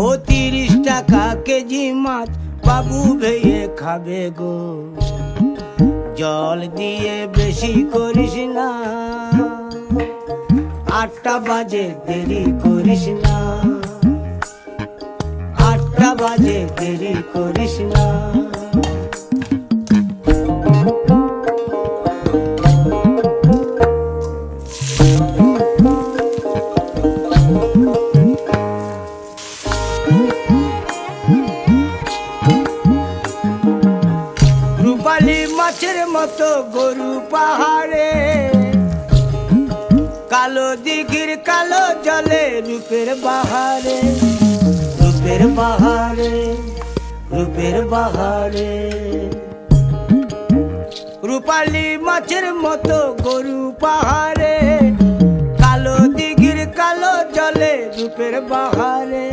ও 30 টাকা কেজি মাছ বাবু ভেয়ে খাবে গো। জল দিয়ে বেশি করিস না, 8টা বাজে দেরি করিস না, 8টা বাজে দেরি করিস না। রূপালী মাছের মতো গরু পাহাড়ে, কালো দিঘির কালো জলে রূপের বাহারে, রূপের বাহারে, রূপের বাহারে। রূপালী মাছের মতো গরু পাহাড়ে, কালো দিঘির কালো জলে রূপের বাহারে।